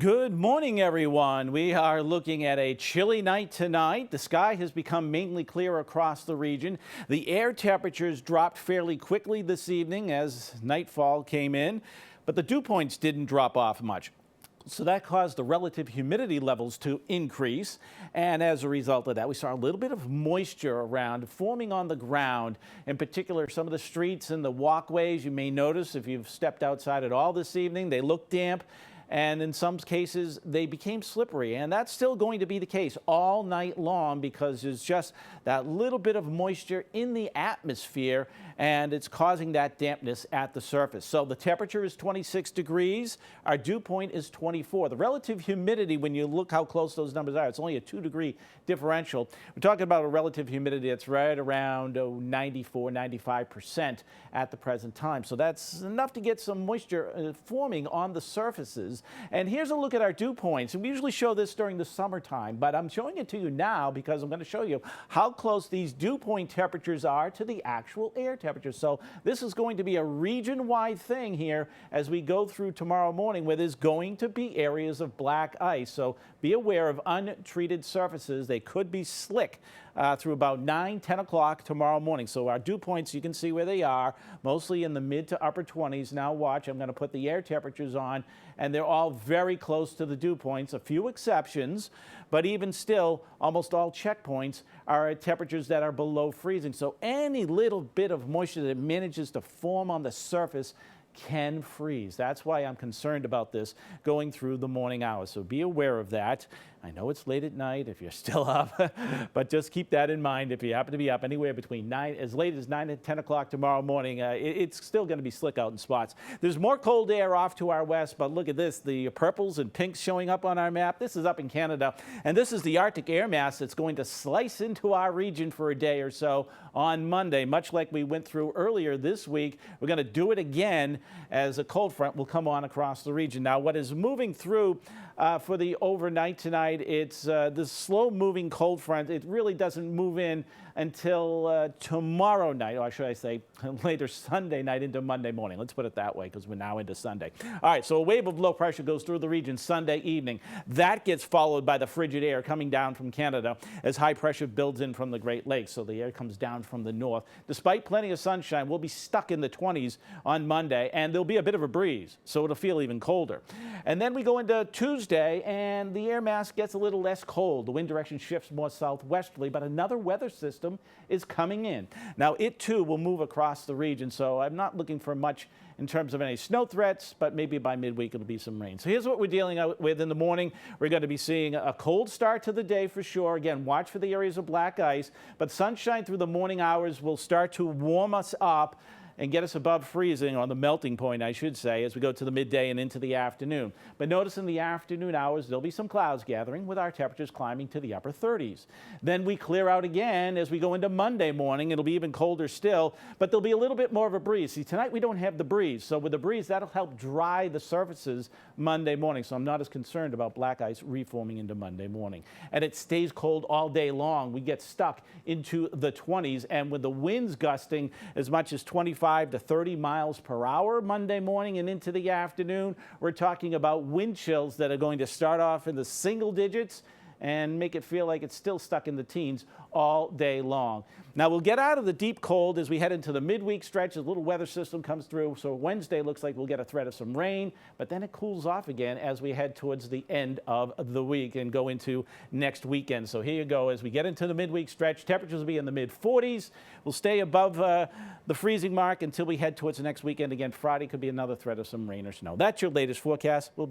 Good morning, everyone. We are looking at a chilly night tonight. The sky has become mainly clear across the region. The air temperatures dropped fairly quickly this evening as nightfall came in, but the dew points didn't drop off much. So that caused the relative humidity levels to increase. And as a result of that, we saw a little bit of moisture around forming on the ground. In particular, some of the streets and the walkways, you may notice if you've stepped outside at all this evening, they look damp. And in some cases, they became slippery. And that's still going to be the case all night long because there's just that little bit of moisture in the atmosphere and it's causing that dampness at the surface. So the temperature is 26 degrees. Our dew point is 24. The relative humidity, when you look how close those numbers are, it's only a 2-degree differential. We're talking about a relative humidity that's right around 94, 95% at the present time. So that's enough to get some moisture forming on the surfaces. And here's a look at our dew points. We usually show this during the summertime, but I'm showing it to you now because I'm going to show you how close these dew point temperatures are to the actual air temperature. So this is going to be a region-wide thing here as we go through tomorrow morning where there's going to be areas of black ice. So be aware of untreated surfaces. They could be slick through about 9, 10 o'clock tomorrow morning. So our dew points, you can see where they are, mostly in the mid to upper 20s. Now watch, I'm going to put the air temperatures on, and they're all very close to the dew points, a few exceptions, but even still, almost all checkpoints are at temperatures that are below freezing. So any little bit of moisture that manages to form on the surface can freeze. That's why I'm concerned about this going through the morning hours. So be aware of that. I know it's late at night if you're still up, but just keep that in mind. If you happen to be up anywhere between as late as 9 and 10 o'clock tomorrow morning, it's still going to be slick out in spots. There's more cold air off to our west, but look at this, the purples and pinks showing up on our map. This is up in Canada, and this is the Arctic air mass that's going to slice into our region for a day or so on Monday, much like we went through earlier this week. We're going to do it again as a cold front will come on across the region. Now, what is moving through for the overnight tonight, it's the slow-moving cold front. It really doesn't move in until tomorrow night, or should I say later Sunday night into Monday morning. Let's put it that way because we're now into Sunday. All right, so a wave of low pressure goes through the region Sunday evening. That gets followed by the frigid air coming down from Canada as high pressure builds in from the Great Lakes. So the air comes down from the north. Despite plenty of sunshine, we'll be stuck in the 20s on Monday, and there'll be a bit of a breeze, so it'll feel even colder. And then we go into Tuesday, and the air mass gets a little less cold. The wind direction shifts more southwesterly, but another weather system is coming in. Now, it too will move across the region, so I'm not looking for much in terms of any snow threats, but maybe by midweek it'll be some rain. So here's what we're dealing with in the morning. We're going to be seeing a cold start to the day for sure. Again, watch for the areas of black ice, but sunshine through the morning hours will start to warm us up and get us above freezing, on the melting point, I should say, as we go to the midday and into the afternoon. But notice in the afternoon hours, there'll be some clouds gathering with our temperatures climbing to the upper 30s. Then we clear out again as we go into Monday morning. It'll be even colder still, but there'll be a little bit more of a breeze. See, tonight we don't have the breeze. So with the breeze, that'll help dry the surfaces Monday morning. So I'm not as concerned about black ice reforming into Monday morning. And it stays cold all day long. We get stuck into the 20s, and with the winds gusting as much as 25 to 30 miles per hour Monday morning and into the afternoon, we're talking about wind chills that are going to start off in the single digits and make it feel like it's still stuck in the teens all day long. Now, we'll get out of the deep cold as we head into the midweek stretch. A little weather system comes through, so Wednesday looks like we'll get a threat of some rain, but then it cools off again as we head towards the end of the week and go into next weekend. So here you go. As we get into the midweek stretch, temperatures will be in the mid-40s. We'll stay above the freezing mark until we head towards the next weekend. Again, Friday could be another threat of some rain or snow. That's your latest forecast.